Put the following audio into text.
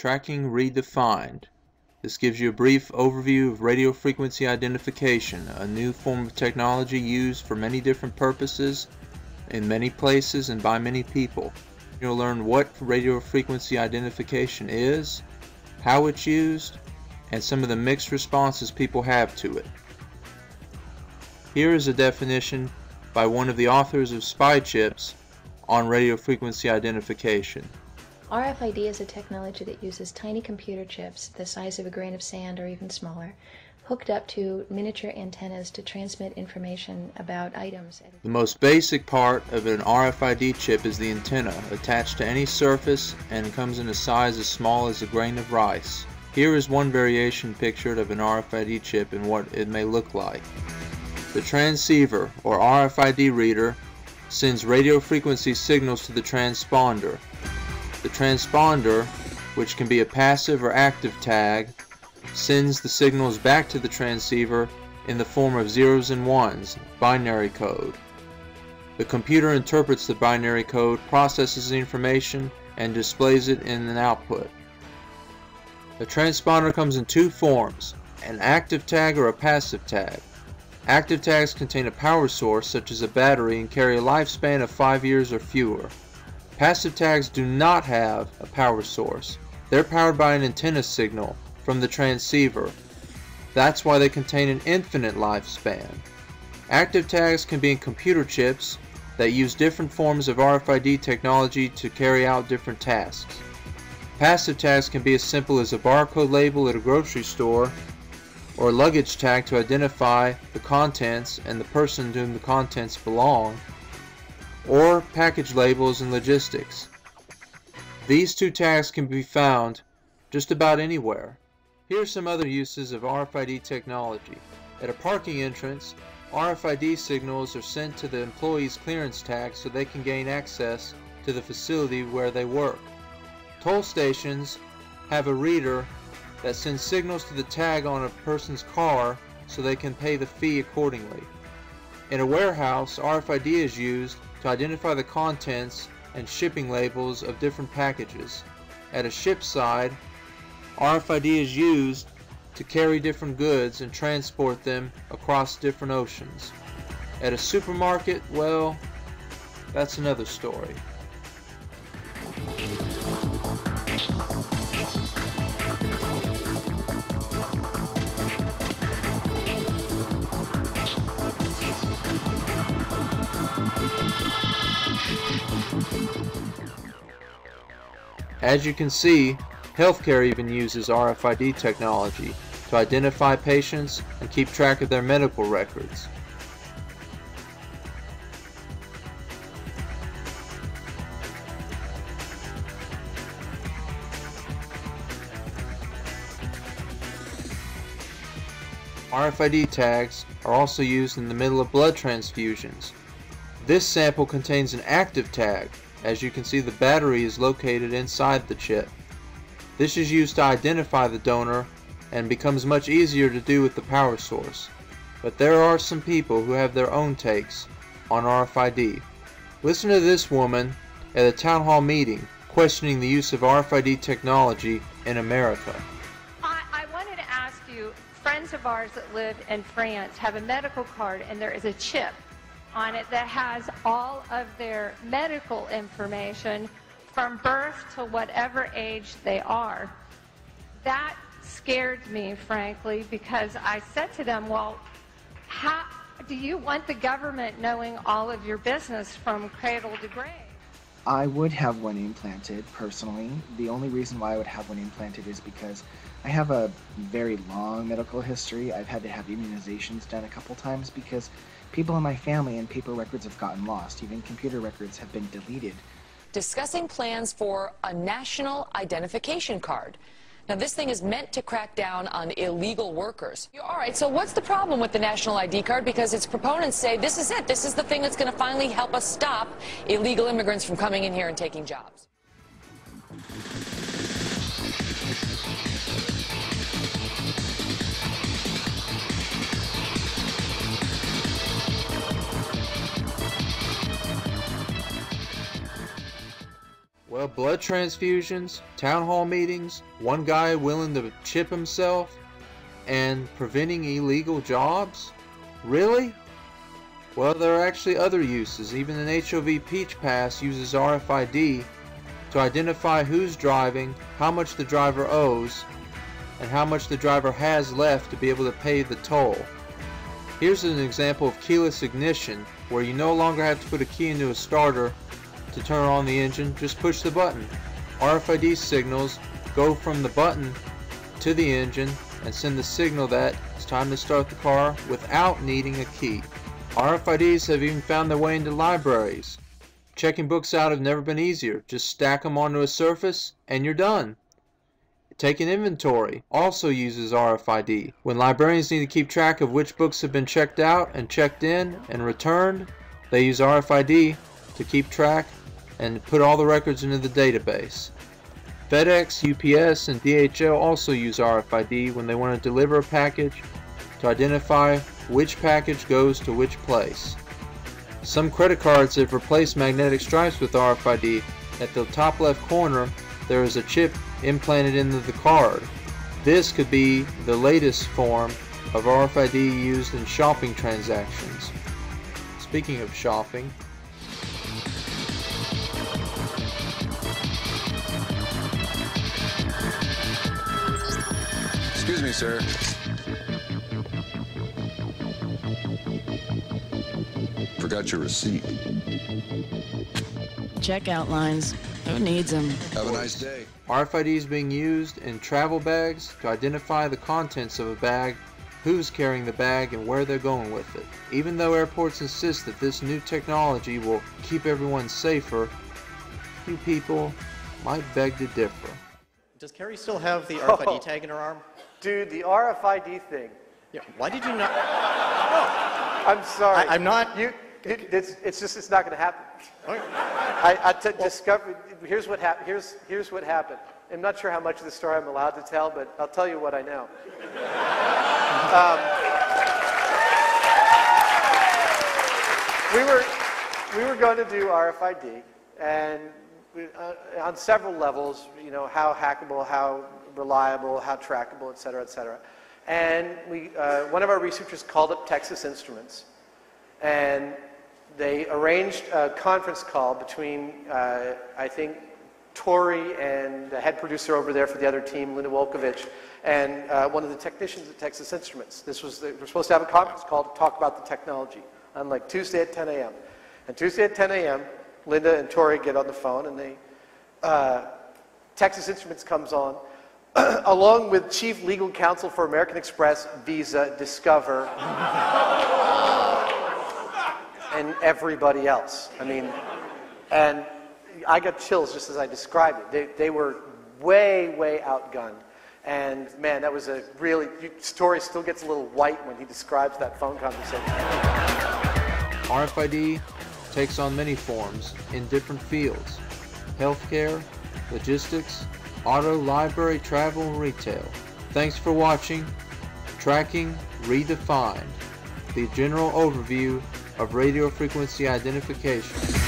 Tracking Redefined. This gives you a brief overview of radio frequency identification, a new form of technology used for many different purposes, in many places and by many people. You'll learn what radio frequency identification is, how it's used, and some of the mixed responses people have to it. Here is a definition by one of the authors of spy chips on radio frequency identification. RFID is a technology that uses tiny computer chips the size of a grain of sand or even smaller, hooked up to miniature antennas to transmit information about items. The most basic part of an RFID chip is the antenna, attached to any surface, and comes in a size as small as a grain of rice. Here is one variation pictured of an RFID chip and what it may look like. The transceiver, or RFID reader, sends radio frequency signals to the transponder. The transponder, which can be a passive or active tag, sends the signals back to the transceiver in the form of zeros and ones, binary code. The computer interprets the binary code, processes the information, and displays it in an output. The transponder comes in two forms, an active tag or a passive tag. Active tags contain a power source such as a battery and carry a lifespan of 5 years or fewer. Passive tags do not have a power source. They're powered by an antenna signal from the transceiver. That's why they contain an infinite lifespan. Active tags can be in computer chips that use different forms of RFID technology to carry out different tasks. Passive tags can be as simple as a barcode label at a grocery store, or a luggage tag to identify the contents and the person to whom the contents belong, or package labels and logistics. These two tags can be found just about anywhere. Here are some other uses of RFID technology. At a parking entrance, RFID signals are sent to the employee's clearance tag so they can gain access to the facility where they work. Toll stations have a reader that sends signals to the tag on a person's car so they can pay the fee accordingly. In a warehouse, RFID is used to identify the contents and shipping labels of different packages. At a ship side, RFID is used to carry different goods and transport them across different oceans. At a supermarket, well, that's another story. As you can see, healthcare even uses RFID technology to identify patients and keep track of their medical records. RFID tags are also used in the middle of blood transfusions. This sample contains an active tag. As you can see, the battery is located inside the chip. This is used to identify the donor and becomes much easier to do with the power source. But there are some people who have their own takes on RFID. Listen to this woman at a town hall meeting questioning the use of RFID technology in America. I wanted to ask you, friends of ours that live in France have a medical card and there is a chip on it that has all of their medical information from birth to whatever age they are. That scared me, frankly, because I said to them, well, how do you want the government knowing all of your business from cradle to grave? I would have one implanted, personally. The only reason why I would have one implanted is because I have a very long medical history. I've had to have immunizations done a couple times because people in my family and paper records have gotten lost. Even computer records have been deleted. Discussing plans for a national identification card. Now, this thing is meant to crack down on illegal workers. All right, so what's the problem with the national ID card? Because its proponents say this is it. This is the thing that's going to finally help us stop illegal immigrants from coming in here and taking jobs. Well, blood transfusions, town hall meetings, one guy willing to chip himself, and preventing illegal jobs? Really? Well, there are actually other uses. Even an HOV Peach Pass uses RFID to identify who's driving, how much the driver owes, and how much the driver has left to be able to pay the toll. Here's an example of keyless ignition, where you no longer have to put a key into a starter to turn on the engine, just push the button. RFID signals go from the button to the engine and send the signal that it's time to start the car without needing a key. RFIDs have even found their way into libraries. Checking books out have never been easier. Just stack them onto a surface and you're done. Taking inventory also uses RFID. When librarians need to keep track of which books have been checked out and checked in and returned, they use RFID to keep track and put all the records into the database. FedEx, UPS, and DHL also use RFID when they want to deliver a package to identify which package goes to which place. Some credit cards have replaced magnetic stripes with RFID. At the top left corner, there is a chip implanted into the card. This could be the latest form of RFID used in shopping transactions. Speaking of shopping, excuse me, sir. Forgot your receipt. Checkout lines. Who needs them? Have a nice day. RFID is being used in travel bags to identify the contents of a bag, who's carrying the bag, and where they're going with it. Even though airports insist that this new technology will keep everyone safer, few people might beg to differ. Does Carrie still have the RFID tag in her arm? Dude, the RFID thing. Yeah. Why did you not? I'm sorry. I'm not. It's not going to happen. Okay. Discovered. Here's what happened. Here's what happened. I'm not sure how much of the story I'm allowed to tell, but I'll tell you what I know. We were going to do RFID, and on several levels, you know, how hackable, how reliable, how trackable, et cetera, et cetera. And one of our researchers called up Texas Instruments, and they arranged a conference call between, I think, Tori and the head producer over there for the other team, Linda Wolkovich, and one of the technicians at Texas Instruments. They were supposed to have a conference call to talk about the technology on like Tuesday at 10 a.m. And Tuesday at 10 a.m., Linda and Tori get on the phone, and Texas Instruments comes on, along with Chief Legal Counsel for American Express, Visa, Discover, and everybody else. I mean, and I got chills just as I described it. They were way, way outgunned. And man, that was a really, Tori still gets a little white when he describes that phone conversation. RFID takes on many forms in different fields: healthcare, logistics, auto, library, travel, and retail. Thanks for watching Tracking Redefined, the general overview of radio frequency identification.